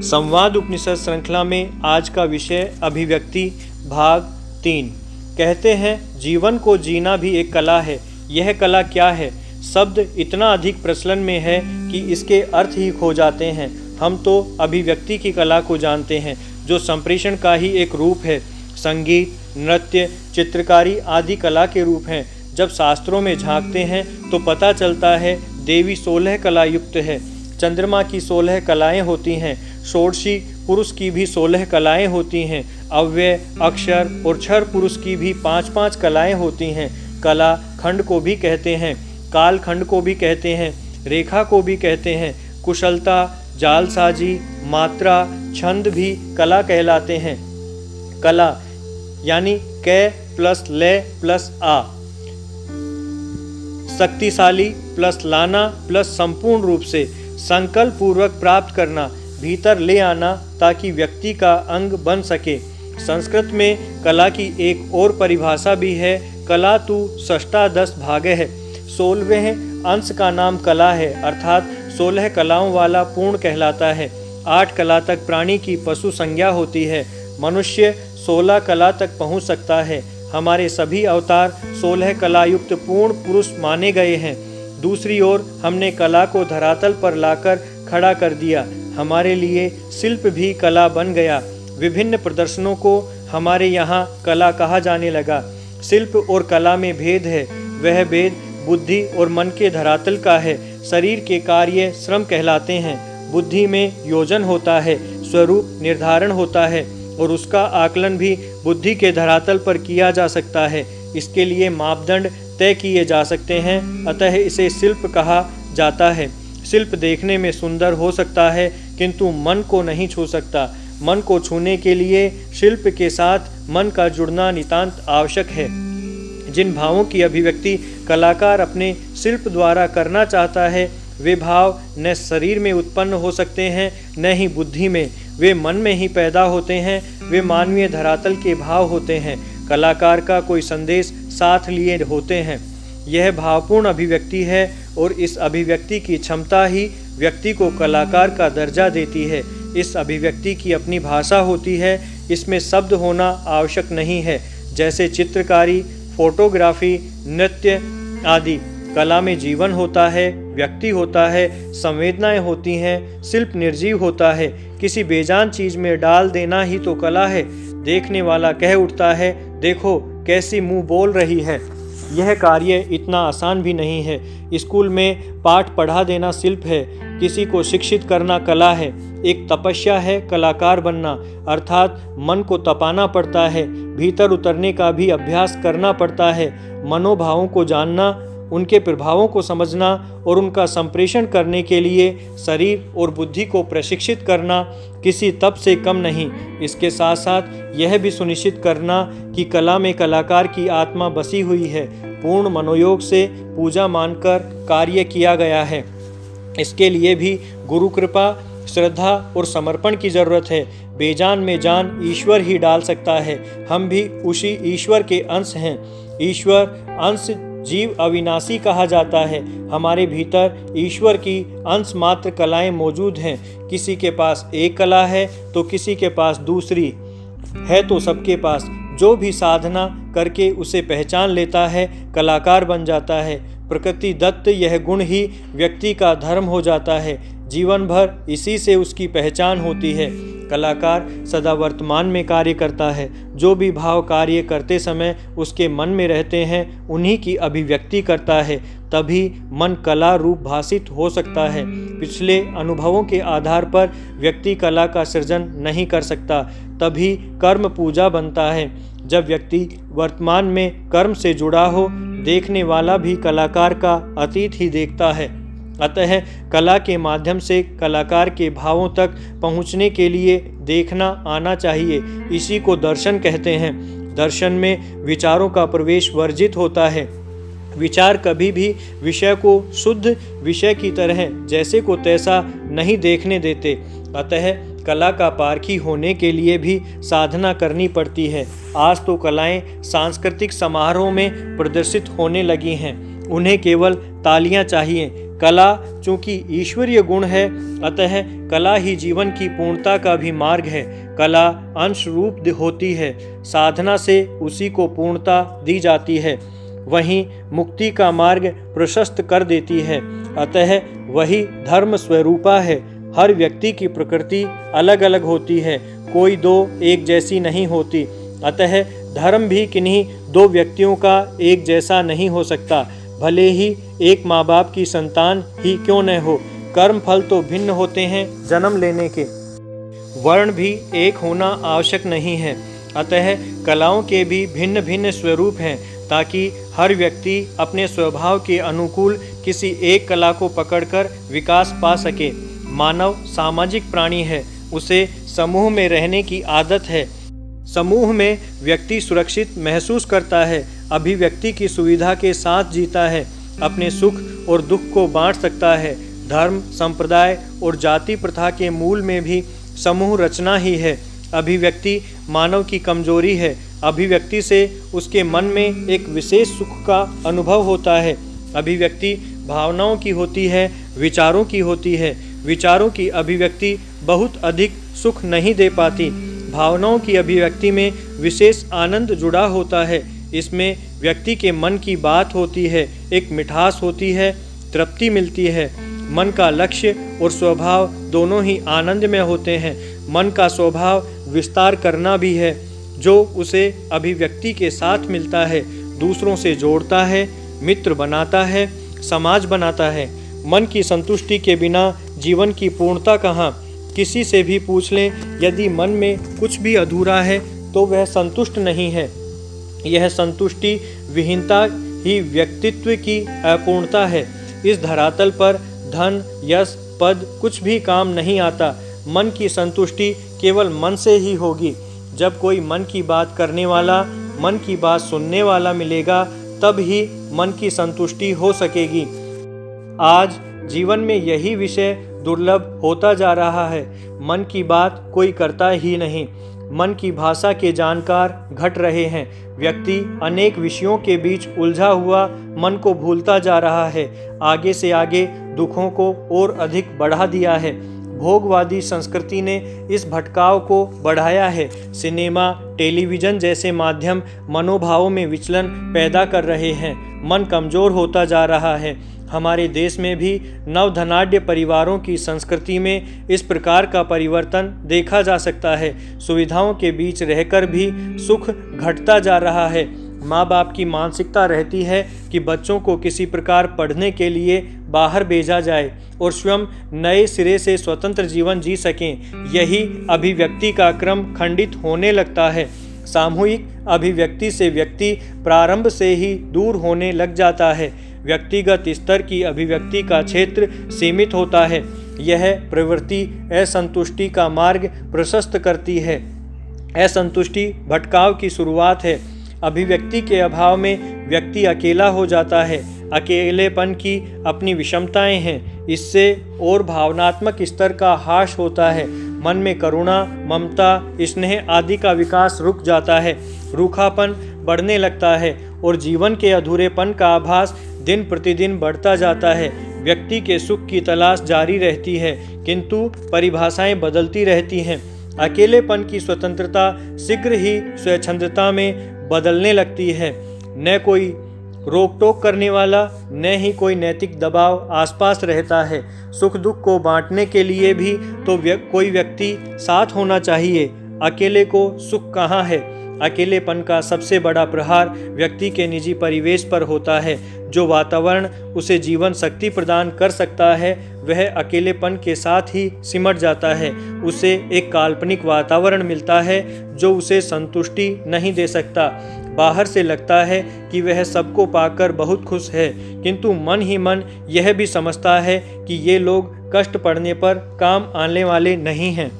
संवाद उपनिषद श्रृंखला में आज का विषय अभिव्यक्ति भाग 3। कहते हैं जीवन को जीना भी एक कला है। यह कला क्या है? शब्द इतना अधिक प्रचलन में है कि इसके अर्थ ही खो जाते हैं। हम तो अभिव्यक्ति की कला को जानते हैं, जो संप्रेषण का ही एक रूप है। संगीत, नृत्य, चित्रकारी आदि कला के रूप हैं। जब शास्त्रों में झांकते हैं तो पता चलता है देवी 16 कला युक्त है। चंद्रमा की 16 कलाएं होती हैं। षोडशी पुरुष की भी 16 कलाएं होती हैं। अव्यय, अक्षर और क्षर पुरुष की भी 5-5 कलाएं होती हैं। कला खंड को भी कहते हैं, काल खंड को भी कहते हैं, रेखा को भी कहते हैं। कुशलता, जालसाजी, मात्रा, छंद भी कला कहलाते हैं। कला यानी कै प्लस ले प्लस आ, शक्तिशाली प्लस लाना प्लस संपूर्ण रूप से संकल्प पूर्वक प्राप्त करना, भीतर ले आना ताकि व्यक्ति का अंग बन सके। संस्कृत में कला की एक और परिभाषा भी है, कला तु षष्ठादश भागे है। 16वें अंश का नाम कला है, अर्थात 16 कलाओं वाला पूर्ण कहलाता है। 8 कला तक प्राणी की पशु संज्ञा होती है। मनुष्य 16 कला तक पहुँच सकता है। हमारे सभी अवतार 16 कला युक्त पूर्ण पुरुष माने गए हैं। दूसरी ओर हमने कला को धरातल पर लाकर खड़ा कर दिया। हमारे लिए शिल्प भी कला बन गया। विभिन्न प्रदर्शनों को हमारे यहाँ कला कहा जाने लगा। शिल्प और कला में भेद है। वह भेद बुद्धि और मन के धरातल का है। शरीर के कार्य श्रम कहलाते हैं। बुद्धि में योजन होता है, स्वरूप निर्धारण होता है और उसका आकलन भी बुद्धि के धरातल पर किया जा सकता है। इसके लिए मापदंड तय किए जा सकते हैं, अतः इसे शिल्प कहा जाता है। शिल्प देखने में सुंदर हो सकता है किंतु मन को नहीं छू सकता। मन को छूने के लिए शिल्प के साथ मन का जुड़ना नितांत आवश्यक है। जिन भावों की अभिव्यक्ति कलाकार अपने शिल्प द्वारा करना चाहता है, वे भाव न शरीर में उत्पन्न हो सकते हैं न ही बुद्धि में। वे मन में ही पैदा होते हैं। वे मानवीय धरातल के भाव होते हैं। कलाकार का कोई संदेश साथ लिए होते हैं। यह भावपूर्ण अभिव्यक्ति है और इस अभिव्यक्ति की क्षमता ही व्यक्ति को कलाकार का दर्जा देती है। इस अभिव्यक्ति की अपनी भाषा होती है। इसमें शब्द होना आवश्यक नहीं है। जैसे चित्रकारी, फोटोग्राफी, नृत्य आदि कला में जीवन होता है, व्यक्ति होता है, संवेदनाएं होती हैं, शिल्प निर्जीव होता है। किसी बेजान चीज में डाल देना ही तो कला है। देखने वाला कह उठता है, देखो कैसी मुंह बोल रही है। यह कार्य इतना आसान भी नहीं है। स्कूल में पाठ पढ़ा देना शिल्प है। किसी को शिक्षित करना कला है। एक तपस्या है कलाकार बनना, अर्थात मन को तपाना पड़ता है। भीतर उतरने का भी अभ्यास करना पड़ता है। मनोभावों को जानना, उनके प्रभावों को समझना और उनका संप्रेषण करने के लिए शरीर और बुद्धि को प्रशिक्षित करना किसी तप से कम नहीं। इसके साथ साथ यह भी सुनिश्चित करना कि कला में कलाकार की आत्मा बसी हुई है, पूर्ण मनोयोग से पूजा मानकर कार्य किया गया है। इसके लिए भी गुरु कृपा, श्रद्धा और समर्पण की जरूरत है। बेजान में जान ईश्वर ही डाल सकता है। हम भी उसी ईश्वर के अंश हैं। ईश्वर अंश जीव अविनाशी कहा जाता है। हमारे भीतर ईश्वर की अंश मात्र कलाएं मौजूद हैं। किसी के पास एक कला है तो किसी के पास दूसरी है, तो सबके पास जो भी साधना करके उसे पहचान लेता है कलाकार बन जाता है। प्रकृति दत्त यह गुण ही व्यक्ति का धर्म हो जाता है। जीवन भर इसी से उसकी पहचान होती है। कलाकार सदा वर्तमान में कार्य करता है। जो भी भाव कार्य करते समय उसके मन में रहते हैं, उन्हीं की अभिव्यक्ति करता है। तभी मन कला रूप भाषित हो सकता है। पिछले अनुभवों के आधार पर व्यक्ति कला का सृजन नहीं कर सकता। तभी कर्म पूजा बनता है। जब व्यक्ति वर्तमान में कर्म से जुड़ा हो, देखने वाला भी कलाकार का अतीत ही देखता है। अतः कला के माध्यम से कलाकार के भावों तक पहुँचने के लिए देखना आना चाहिए। इसी को दर्शन कहते हैं। दर्शन में विचारों का प्रवेश वर्जित होता है। विचार कभी भी विषय को शुद्ध विषय की तरह जैसे को तैसा नहीं देखने देते। अतः कला का पारखी होने के लिए भी साधना करनी पड़ती है। आज तो कलाएं सांस्कृतिक समारोह में प्रदर्शित होने लगी हैं। उन्हें केवल तालियां चाहिए। कला चूंकि ईश्वरीय गुण है, अतः कला ही जीवन की पूर्णता का भी मार्ग है। कला अंश रूप होती है, साधना से उसी को पूर्णता दी जाती है, वहीं मुक्ति का मार्ग प्रशस्त कर देती है। अतः वही धर्म स्वरूपा है। हर व्यक्ति की प्रकृति अलग अलग होती है, कोई दो एक जैसी नहीं होती। अतः धर्म भी किन्हीं दो व्यक्तियों का एक जैसा नहीं हो सकता, भले ही एक माँ बाप की संतान ही क्यों न हो। कर्म फल तो भिन्न होते हैं जन्म लेने के, वर्ण भी एक होना आवश्यक नहीं है। अतः कलाओं के भी भिन्न भिन्न स्वरूप हैं, ताकि हर व्यक्ति अपने स्वभाव के अनुकूल किसी एक कला को पकड़कर विकास पा सके। मानव सामाजिक प्राणी है, उसे समूह में रहने की आदत है। समूह में व्यक्ति सुरक्षित महसूस करता है, अभिव्यक्ति की सुविधा के साथ जीता है, अपने सुख और दुख को बांट सकता है। धर्म, संप्रदाय और जाति प्रथा के मूल में भी समूह रचना ही है। अभिव्यक्ति मानव की कमजोरी है। अभिव्यक्ति से उसके मन में एक विशेष सुख का अनुभव होता है। अभिव्यक्ति भावनाओं की होती है, विचारों की होती है। विचारों की अभिव्यक्ति बहुत अधिक सुख नहीं दे पाती। भावनाओं की अभिव्यक्ति में विशेष आनंद जुड़ा होता है। इसमें व्यक्ति के मन की बात होती है, एक मिठास होती है, तृप्ति मिलती है। मन का लक्ष्य और स्वभाव दोनों ही आनंद में होते हैं। मन का स्वभाव विस्तार करना भी है, जो उसे अभिव्यक्ति के साथ मिलता है, दूसरों से जोड़ता है, मित्र बनाता है, समाज बनाता है। मन की संतुष्टि के बिना जीवन की पूर्णता कहाँ। किसी से भी पूछ लें, यदि मन में कुछ भी अधूरा है तो वह संतुष्ट नहीं है। यह संतुष्टि विहीनता ही व्यक्तित्व की अपूर्णता है। इस धरातल पर धन, यश, पद कुछ भी काम नहीं आता। मन की संतुष्टि केवल मन से ही होगी। जब कोई मन की बात करने वाला, मन की बात सुनने वाला मिलेगा, तब ही मन की संतुष्टि हो सकेगी। आज जीवन में यही विषय दुर्लभ होता जा रहा है। मन की बात कोई करता ही नहीं। मन की भाषा के जानकार घट रहे हैं। व्यक्ति अनेक विषयों के बीच उलझा हुआ मन को भूलता जा रहा है। आगे से आगे दुखों को और अधिक बढ़ा दिया है। भोगवादी संस्कृति ने इस भटकाव को बढ़ाया है। सिनेमा, टेलीविज़न जैसे माध्यम मनोभावों में विचलन पैदा कर रहे हैं। मन कमज़ोर होता जा रहा है। हमारे देश में भी नवधनाढ्य परिवारों की संस्कृति में इस प्रकार का परिवर्तन देखा जा सकता है। सुविधाओं के बीच रहकर भी सुख घटता जा रहा है। माँ बाप की मानसिकता रहती है कि बच्चों को किसी प्रकार पढ़ने के लिए बाहर भेजा जाए और स्वयं नए सिरे से स्वतंत्र जीवन जी सकें। यही अभिव्यक्ति का क्रम खंडित होने लगता है। सामूहिक अभिव्यक्ति से व्यक्ति प्रारंभ से ही दूर होने लग जाता है। व्यक्तिगत स्तर की अभिव्यक्ति का क्षेत्र सीमित होता है। यह प्रवृत्ति असंतुष्टि का मार्ग प्रशस्त करती है। असंतुष्टि भटकाव की शुरुआत है। अभिव्यक्ति के अभाव में व्यक्ति अकेला हो जाता है। अकेलेपन की अपनी विषमताएं हैं। इससे और भावनात्मक स्तर का ह्रास होता है। मन में करुणा, ममता, स्नेह आदि का विकास रुक जाता है। रूखापन बढ़ने लगता है और जीवन के अधूरेपन का आभास दिन प्रतिदिन बढ़ता जाता है। व्यक्ति के सुख की तलाश जारी रहती है, किंतु परिभाषाएं बदलती रहती हैं। अकेलेपन की स्वतंत्रता शीघ्र ही स्वच्छंदता में बदलने लगती है। न कोई रोक टोक करने वाला, न ही कोई नैतिक दबाव आसपास रहता है। सुख दुख को बांटने के लिए भी तो कोई व्यक्ति साथ होना चाहिए। अकेले को सुख कहाँ है। अकेलेपन का सबसे बड़ा प्रहार व्यक्ति के निजी परिवेश पर होता है। जो वातावरण उसे जीवन शक्ति प्रदान कर सकता है, वह अकेलेपन के साथ ही सिमट जाता है। उसे एक काल्पनिक वातावरण मिलता है जो उसे संतुष्टि नहीं दे सकता। बाहर से लगता है कि वह सबको पाकर बहुत खुश है, किंतु मन ही मन यह भी समझता है कि ये लोग कष्ट पड़ने पर काम आने वाले नहीं हैं।